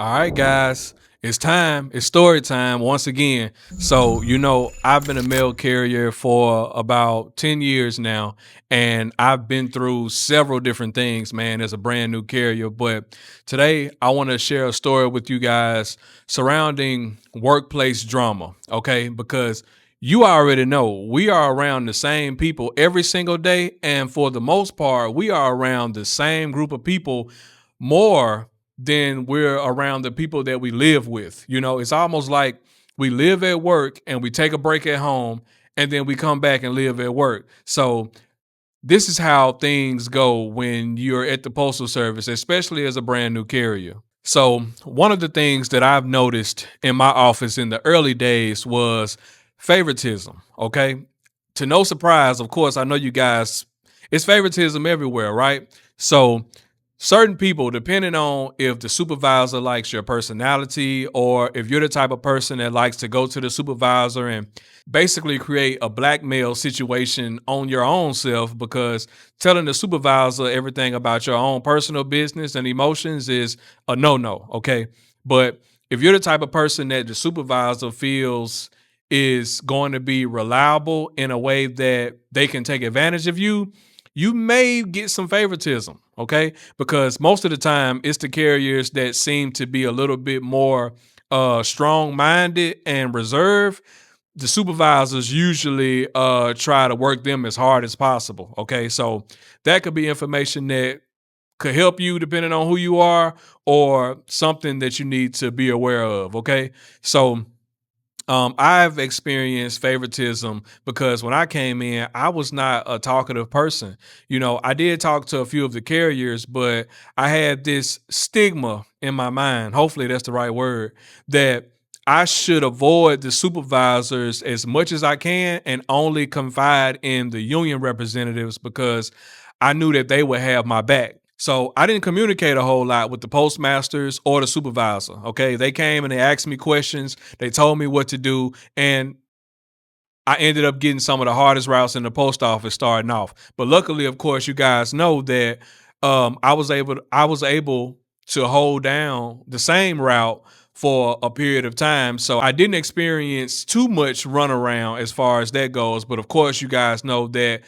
All right, guys, it's time. It's story time once again. So, I've been a mail carrier for about 10 years now, and I've been through several different things, man, as a brand new carrier. But today, I want to share a story with you guys surrounding workplace drama, okay? Because you already know we are around the same people every single day. And for the most part, we are around the same group of people more than we're around the people that we live with. It's almost like we live at work and we take a break at home and then we come back and live at work. So this is how things go when you're at the Postal Service, especially as a brand new carrier. So one of the things that I've noticed in my office in the early days was favoritism. Okay. To no surprise, of course, I know you guys, it's favoritism everywhere, right? So certain people, depending on if the supervisor likes your personality or if you're the type of person that likes to go to the supervisor and basically create a blackmail situation on your own self, because telling the supervisor everything about your own personal business and emotions is a no-no, okay? But if you're the type of person that the supervisor feels is going to be reliable in a way that they can take advantage of you, you may get some favoritism, okay? Because most of the time it's the carriers that seem to be a little bit more strong-minded and reserved. The supervisors usually try to work them as hard as possible, okay? So that could be information that could help you depending on who you are, or something that you need to be aware of, okay? So I've experienced favoritism because when I came in, I was not a talkative person. I did talk to a few of the carriers, but I had this stigma in my mind. Hopefully, that's the right word, that I should avoid the supervisors as much as I can and only confide in the union representatives because I knew that they would have my back. So I didn't communicate a whole lot with the postmasters or the supervisor. Okay. They came and they asked me questions. They told me what to do. And I ended up getting some of the hardest routes in the post office starting off. But luckily, of course, you guys know that I was able to hold down the same route for a period of time. So I didn't experience too much runaround as far as that goes. But of course, you guys know that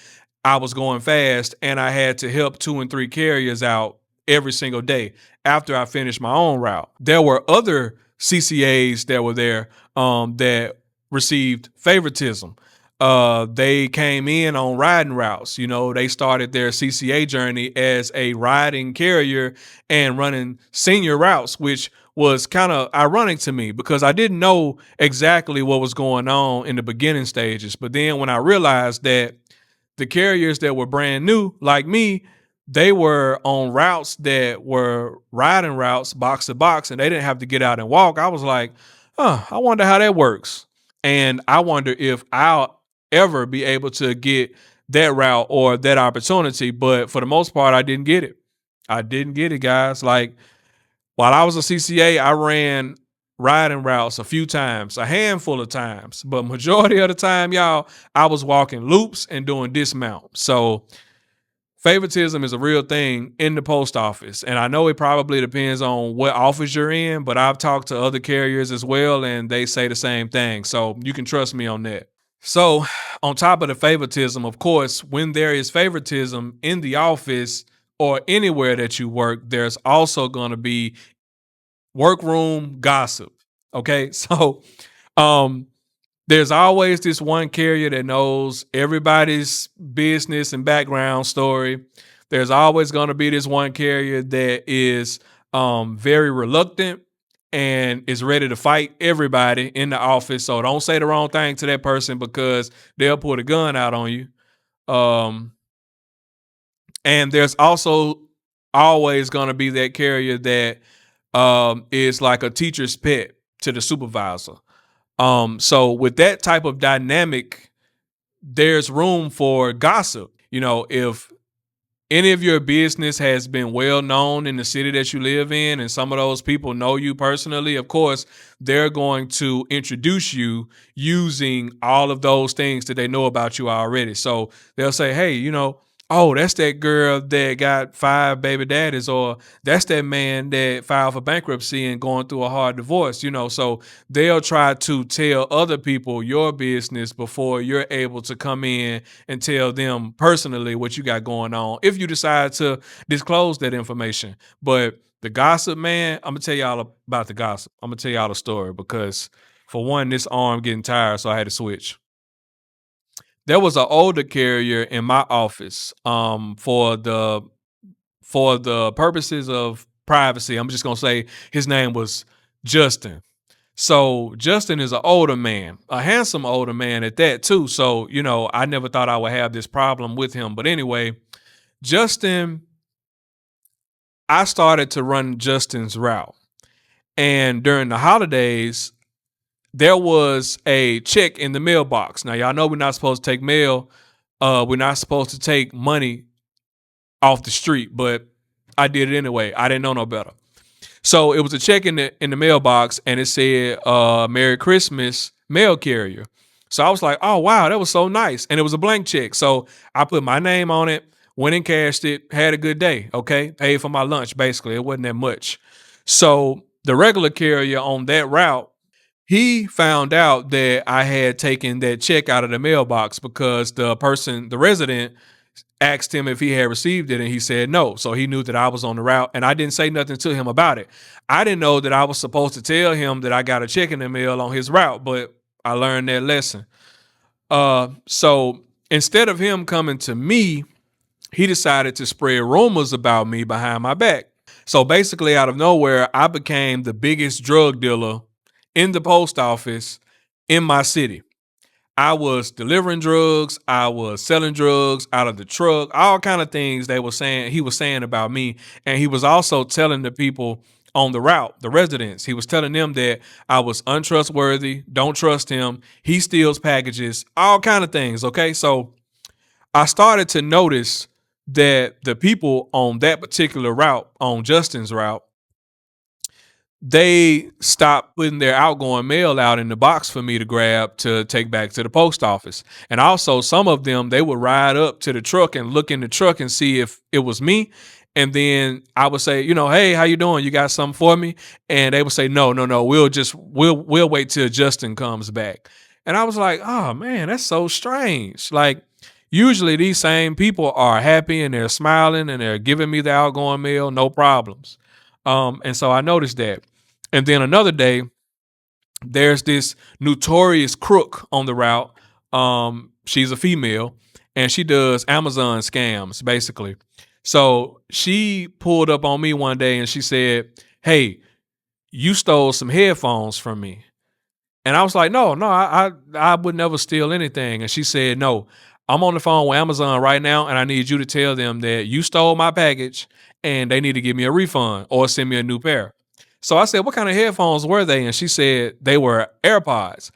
I was going fast and I had to help 2 and 3 carriers out every single day after I finished my own route. There were other CCAs that were there that received favoritism. They came in on riding routes. They started their CCA journey as a riding carrier and running senior routes, which was kind of ironic to me because I didn't know exactly what was going on in the beginning stages. But then when I realized that the carriers that were brand new, like me, they were on routes that were riding routes, box to box, and they didn't have to get out and walk. I was like, I wonder how that works. And I wonder if I'll ever be able to get that route or that opportunity. But for the most part, I didn't get it. I didn't get it, guys. Like, while I was a CCA, I ran riding routes a few times, a handful of times, but majority of the time, y'all, I was walking loops and doing dismount. So favoritism is a real thing in the post office. And I know it probably depends on what office you're in, but I've talked to other carriers as well, and they say the same thing. So you can trust me on that. So on top of the favoritism, of course, when there is favoritism in the office or anywhere that you work, there's also going to be workroom gossip. Okay. So um there's always this one carrier that knows everybody's business and background story. There's always going to be this one carrier that is very reluctant and is ready to fight everybody in the office. So don't say the wrong thing to that person because they'll pull the gun out on you. Um, and there's also always going to be that carrier that is like a teacher's pet to the supervisor. So with that type of dynamic, there's room for gossip. If any of your business has been well known in the city that you live in, and some of those people know you personally, of course, they're going to introduce you using all of those things that they know about you already. So they'll say, hey, oh, that's that girl that got 5 baby daddies, or that's that man that filed for bankruptcy and going through a hard divorce, So they'll try to tell other people your business before you're able to come in and tell them personally what you got going on, if you decide to disclose that information. But the gossip, man, I'm gonna tell y'all about the gossip. I'm gonna tell y'all the story because, for one, this arm getting tired, so I had to switch. There was an older carrier in my office. For the purposes of privacy, I'm just gonna say his name was Justin. So Justin is an older man, a handsome older man at that too. So I never thought I would have this problem with him. But anyway, Justin, I started to run Justin's route, and during the holidays, there was a check in the mailbox. Now y'all know we're not supposed to take mail. We're not supposed to take money off the street, but I did it anyway. I didn't know no better. So it was a check in the mailbox, and it said "Merry Christmas, mail carrier." So I was like, "Oh wow, that was so nice," and it was a blank check. So I put my name on it, went and cashed it, had a good day. Okay, paid for my lunch. Basically, it wasn't that much. So the regular carrier on that route, he found out that I had taken that check out of the mailbox because the resident, asked him if he had received it, and he said no. So he knew that I was on the route, and I didn't say nothing to him about it. I didn't know that I was supposed to tell him that I got a check in the mail on his route, but I learned that lesson. So instead of him coming to me, he decided to spread rumors about me behind my back. So basically, out of nowhere, I became the biggest drug dealer in the post office in my city. I was delivering drugs, I was selling drugs out of the truck, all kind of things he was saying about me. And he was also telling the people on the route, the residents, he was telling them that I was untrustworthy, don't trust him, he steals packages, all kind of things. Okay. So I started to notice that the people on that particular route, on Justin's route, they stopped putting their outgoing mail out in the box for me to grab to take back to the post office. And also, some of them, they would ride up to the truck and look in the truck and see if it was me. And then I would say, hey, how you doing? You got something for me? And they would say, no, no, no. We'll wait till Justin comes back. And I was like, oh man, that's so strange. Like, usually these same people are happy and they're smiling and they're giving me the outgoing mail, no problems. And so I noticed that. And then another day, there's this notorious crook on the route. She's a female, and she does Amazon scams, basically. So she pulled up on me one day and she said, "Hey, you stole some headphones from me." And I was like, no, I would never steal anything. And she said, no, I'm on the phone with Amazon right now, and I need you to tell them that you stole my package and they need to give me a refund or send me a new pair. So I said, what kind of headphones were they? And she said they were AirPods.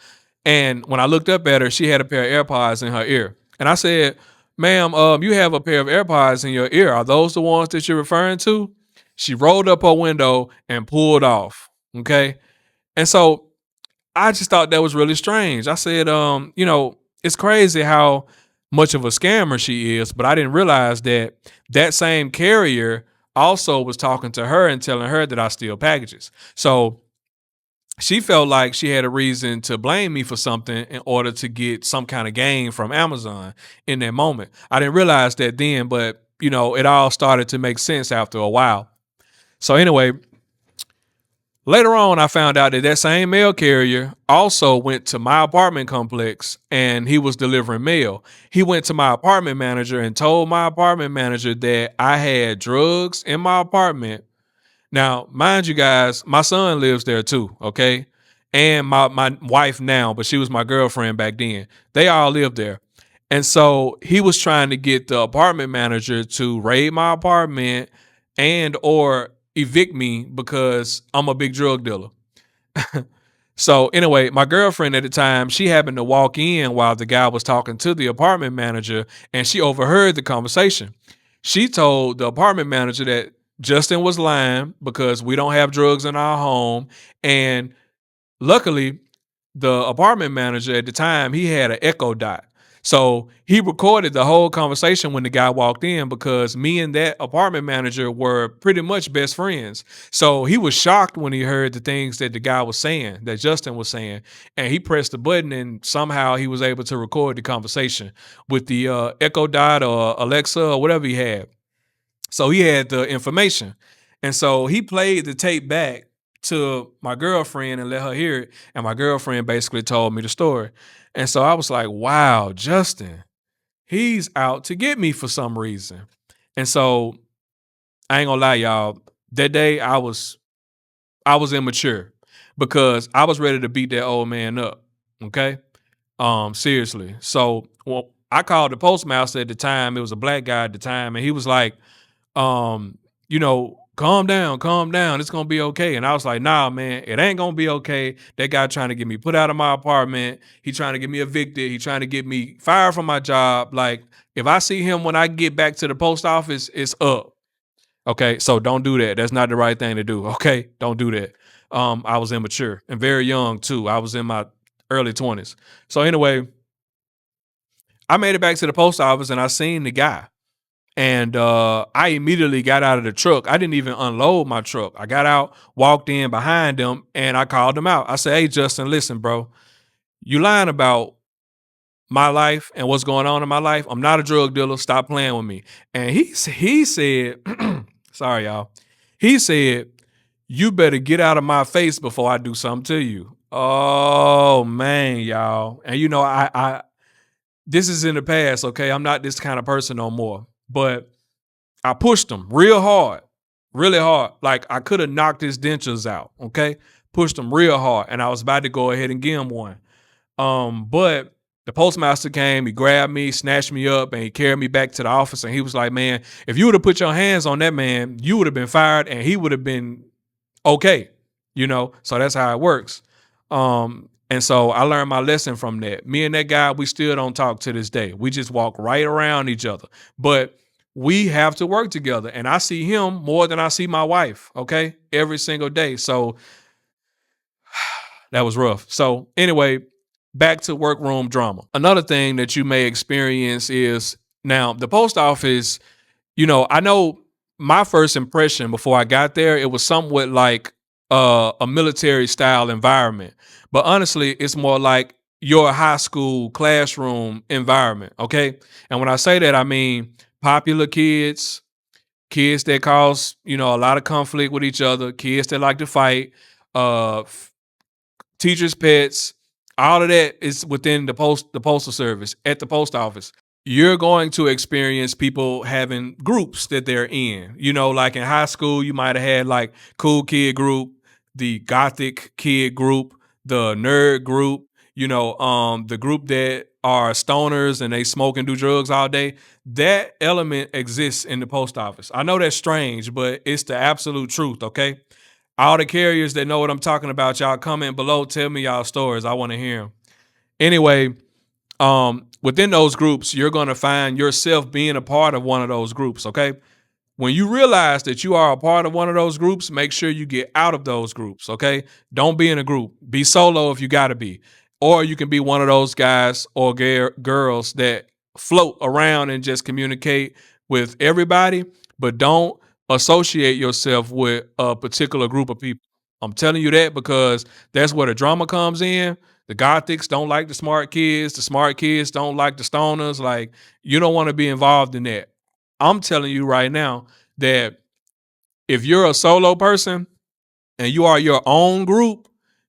And when I looked up at her, she had a pair of AirPods in her ear. And I said, ma'am, you have a pair of AirPods in your ear. Are those the ones that you're referring to? She rolled up her window and pulled off. Okay. And so I just thought that was really strange. I said, it's crazy how much of a scammer she is, but I didn't realize that that same carrier also was talking to her and telling her that I steal packages. So she felt like she had a reason to blame me for something in order to get some kind of gain from Amazon in that moment. I didn't realize that then, but it all started to make sense after a while. So anyway, later on, I found out that that same mail carrier also went to my apartment complex and he was delivering mail. He went to my apartment manager and told my apartment manager that I had drugs in my apartment. Now, mind you guys, my son lives there too, okay? And my wife now, but she was my girlfriend back then. They all live there. And so he was trying to get the apartment manager to raid my apartment and or evict me because I'm a big drug dealer. So anyway, my girlfriend at the time, she happened to walk in while the guy was talking to the apartment manager, and she overheard the conversation. She told the apartment manager that Justin was lying because we don't have drugs in our home. And luckily, the apartment manager at the time, he had an Echo Dot. So he recorded the whole conversation when the guy walked in because me and that apartment manager were pretty much best friends. So he was shocked when he heard the things that the guy was saying, that Justin was saying, and he pressed the button and somehow he was able to record the conversation with the Echo Dot or Alexa or whatever he had. So he had the information. And so he played the tape back to my girlfriend and let her hear it. And my girlfriend basically told me the story. And so I was like, wow, Justin, he's out to get me for some reason. And so I ain't gonna lie, y'all. That day I was immature because I was ready to beat that old man up. Okay. Seriously. So well, I called the postmaster at the time. It was a black guy at the time, and he was like, calm down, calm down. It's gonna be okay. And I was like, nah, man, it ain't gonna be okay. That guy trying to get me put out of my apartment. He trying to get me evicted. He trying to get me fired from my job. Like, if I see him when I get back to the post office, it's up. Okay, so don't do that. That's not the right thing to do. Okay, don't do that. I was immature and very young too. I was in my early 20s. So anyway, I made it back to the post office and I seen the guy. And I immediately got out of the truck. I didn't even unload my truck. I got out, walked in behind him, and I called him out. I said, "Hey, Justin, listen, bro, you lying about my life and what's going on in my life. I'm not a drug dealer. Stop playing with me." And he said, "Sorry, y'all." He said, "You better get out of my face before I do something to you." Oh man, y'all. And I this is in the past. Okay, I'm not this kind of person no more. But I pushed him real hard, really hard. Like I could have knocked his dentures out. Okay, pushed him real hard, and I was about to go ahead and give him one. But the postmaster came, he grabbed me, snatched me up, and he carried me back to the office. And he was like, "Man, if you would have put your hands on that man, you would have been fired, and he would have been okay." So that's how it works. And so I learned my lesson from that. Me and that guy, we still don't talk to this day. We just walk right around each other. But we have to work together. And I see him more than I see my wife, okay? Every single day. So that was rough. So anyway, back to workroom drama. Another thing that you may experience is now the post office, I know my first impression before I got there, it was somewhat like a military style environment. But honestly, it's more like your high school classroom environment, okay? And when I say that, I mean popular kids, kids that cause, a lot of conflict with each other, kids that like to fight, uh teachers' pets, all of that is within the postal service at the post office. You're going to experience people having groups that they're in. Like in high school, you might have had like cool kid group, the gothic kid group, the nerd group, the group that are stoners and they smoke and do drugs all day. That element exists in the post office. I know that's strange, but it's the absolute truth, okay? All the carriers that know what I'm talking about, y'all comment below, tell me y'all stories. I want to hear them. Anyway, within those groups, you're going to find yourself being a part of one of those groups, okay? When you realize that you are a part of one of those groups, make sure you get out of those groups, okay? Don't be in a group. Be solo if you got to be. Or you can be one of those guys or girls that float around and just communicate with everybody, but don't associate yourself with a particular group of people. I'm telling you that because that's where the drama comes in. The gothics don't like the smart kids. The smart kids don't like the stoners. Like, you don't want to be involved in that. I'm telling you right now that if you're a solo person and you are your own group,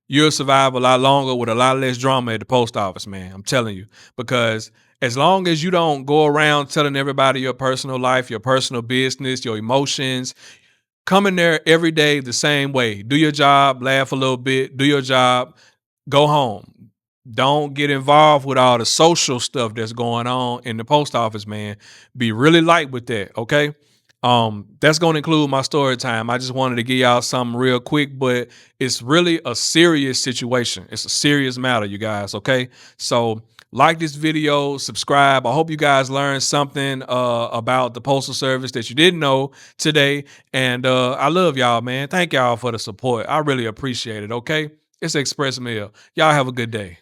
you'll survive a lot longer with a lot less drama at the post office, man. I'm telling you. Because as long as you don't go around telling everybody your personal life, your personal business, your emotions, come in there every day the same way. Do your job, laugh a little bit, do your job, go home. Don't get involved with all the social stuff that's going on in the post office, man. Be really light with that, okay? That's going to include my story time. I just wanted to give y'all something real quick, but it's really a serious situation. It's a serious matter, you guys, okay? So like this video, subscribe. I hope you guys learned something about the Postal Service that you didn't know today. And I love y'all, man. Thank y'all for the support. I really appreciate it, okay? It's Express Mail. Y'all have a good day.